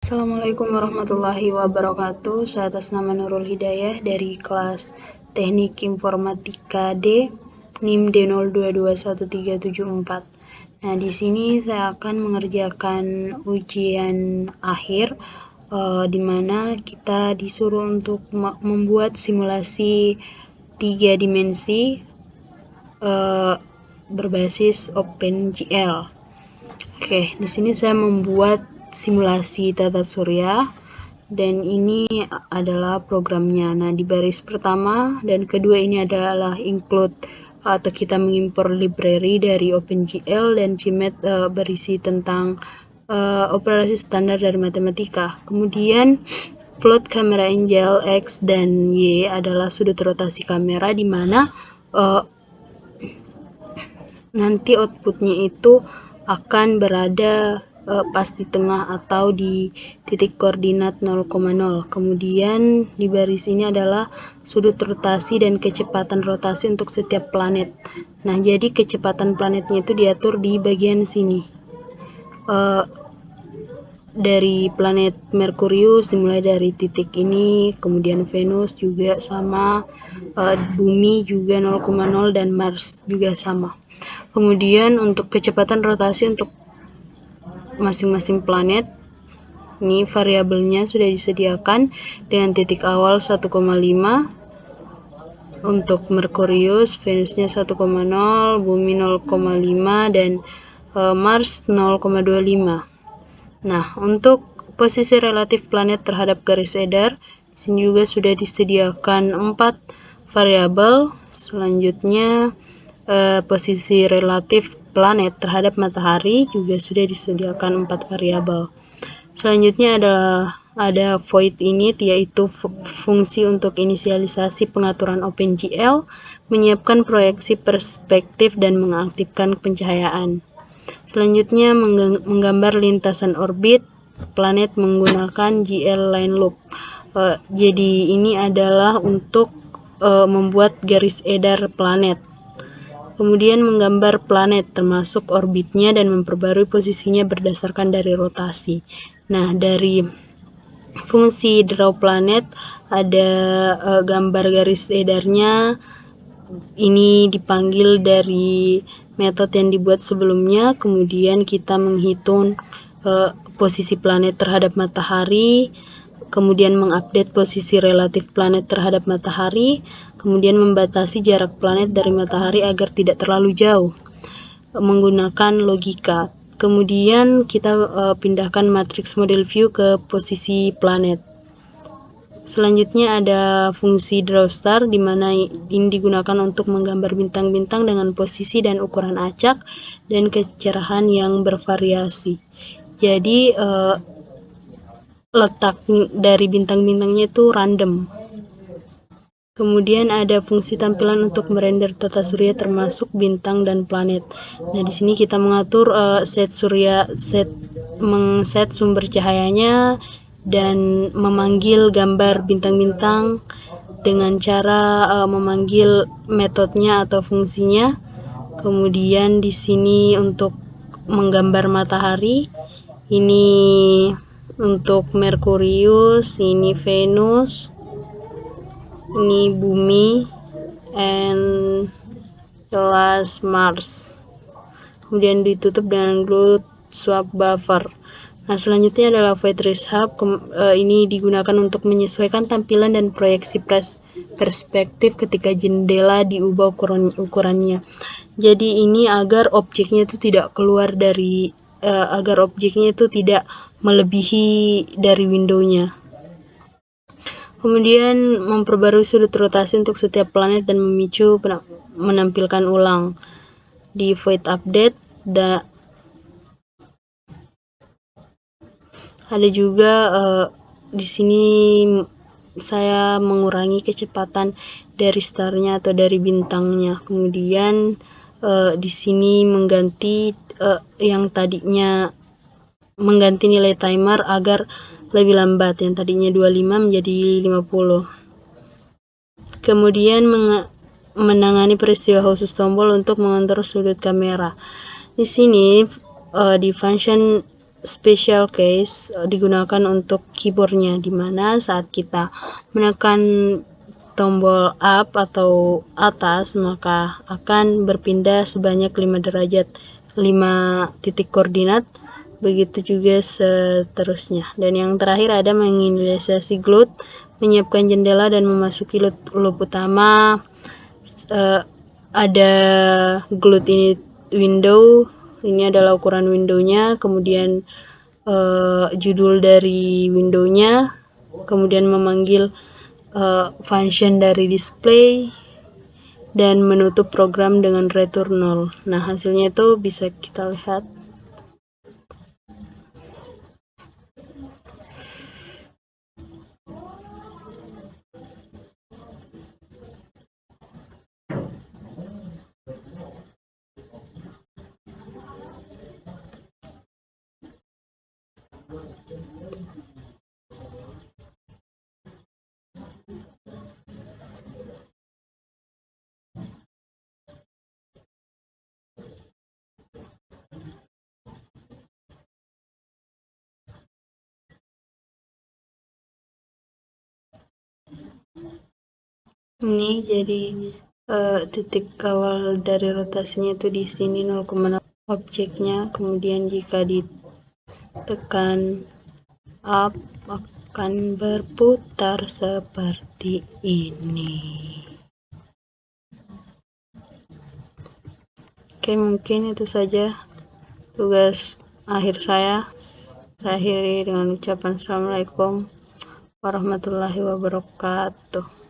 Assalamualaikum warahmatullahi wabarakatuh. Saya atas nama Nurul Hidayah dari kelas Teknik Informatika D, NIM D022134. Nah, di sini saya akan mengerjakan ujian akhir di mana kita disuruh untuk membuat simulasi 3 dimensi berbasis OpenGL. Oke, di sini saya membuat simulasi tata surya dan ini adalah programnya. Nah, di baris pertama dan kedua ini adalah include atau kita mengimpor library dari OpenGL dan Gmat berisi tentang operasi standar dari matematika. Kemudian plot kamera angle X dan Y adalah sudut rotasi kamera di mana nanti outputnya itu akan berada pas di tengah atau di titik koordinat 0,0. Kemudian di baris ini adalah sudut rotasi dan kecepatan rotasi untuk setiap planet. Nah, jadi kecepatan planetnya itu diatur di bagian sini. Dari planet Merkurius dimulai dari titik ini, kemudian Venus juga sama, Bumi juga 0,0 dan Mars juga sama. Kemudian untuk kecepatan rotasi untuk masing-masing planet, ini variabelnya sudah disediakan dengan titik awal 1,5 untuk Merkurius, Venusnya 1,0, Bumi 0,5 dan Mars 0,25. Nah, untuk posisi relatif planet terhadap garis edar, di sini juga sudah disediakan 4 variabel. Selanjutnya posisi relatif planet terhadap matahari juga sudah disediakan 4 variabel. Selanjutnya ada void init, yaitu fungsi untuk inisialisasi pengaturan OpenGL, menyiapkan proyeksi perspektif dan mengaktifkan pencahayaan. Selanjutnya menggambar lintasan orbit planet menggunakan GL line loop. Jadi ini adalah untuk membuat garis edar planet. Kemudian menggambar planet termasuk orbitnya dan memperbarui posisinya berdasarkan dari rotasi. Nah, dari fungsi draw planet ada gambar garis edarnya. Ini dipanggil dari metode yang dibuat sebelumnya. Kemudian kita menghitung posisi planet terhadap matahari, kemudian mengupdate posisi relatif planet terhadap matahari, kemudian membatasi jarak planet dari matahari agar tidak terlalu jauh menggunakan logika. Kemudian kita pindahkan matriks model view ke posisi planet. Selanjutnya ada fungsi draw star, di mana ini digunakan untuk menggambar bintang-bintang dengan posisi dan ukuran acak dan kecerahan yang bervariasi. Jadi letak dari bintang-bintangnya itu random. Kemudian ada fungsi tampilan untuk merender tata surya termasuk bintang dan planet. Nah, di sini kita mengatur set sumber cahayanya dan memanggil gambar bintang-bintang dengan cara memanggil metodenya atau fungsinya. Kemudian di sini untuk menggambar matahari, ini untuk Merkurius, ini Venus, ini Bumi, and kelas Mars. Kemudian ditutup dengan glue swap buffer. Nah, selanjutnya adalah void trace hub. Ini digunakan untuk menyesuaikan tampilan dan proyeksi perspektif ketika jendela diubah ukurannya. Jadi ini agar objeknya itu tidak keluar dari agar objeknya itu tidak melebihi dari windownya. Kemudian memperbarui sudut rotasi untuk setiap planet dan memicu menampilkan ulang di void update. Ada juga di sini saya mengurangi kecepatan dari starnya atau dari bintangnya. Kemudian di sini mengganti yang tadinya mengganti nilai timer agar lebih lambat, yang tadinya 25 menjadi 50. Kemudian menangani peristiwa khusus tombol untuk mengontrol sudut kamera. Di sini di function special case digunakan untuk keyboardnya, dimana saat kita menekan tombol up atau atas maka akan berpindah sebanyak 5 derajat, 5 titik koordinat, begitu juga seterusnya. Dan yang terakhir ada menginisiasi GLUT, menyiapkan jendela dan memasuki loop utama. Ada GLUT ini window, ini adalah ukuran windownya, kemudian judul dari windownya, kemudian memanggil function dari display, dan menutup program dengan return 0. Nah, hasilnya itu bisa kita lihat. Ini jadi titik awal dari rotasinya itu di sini 0,0 objeknya, kemudian jika ditekan up akan berputar seperti ini. Oke, mungkin itu saja tugas akhir saya. Saya akhiri dengan ucapan Assalamualaikum warahmatullahi wabarakatuh.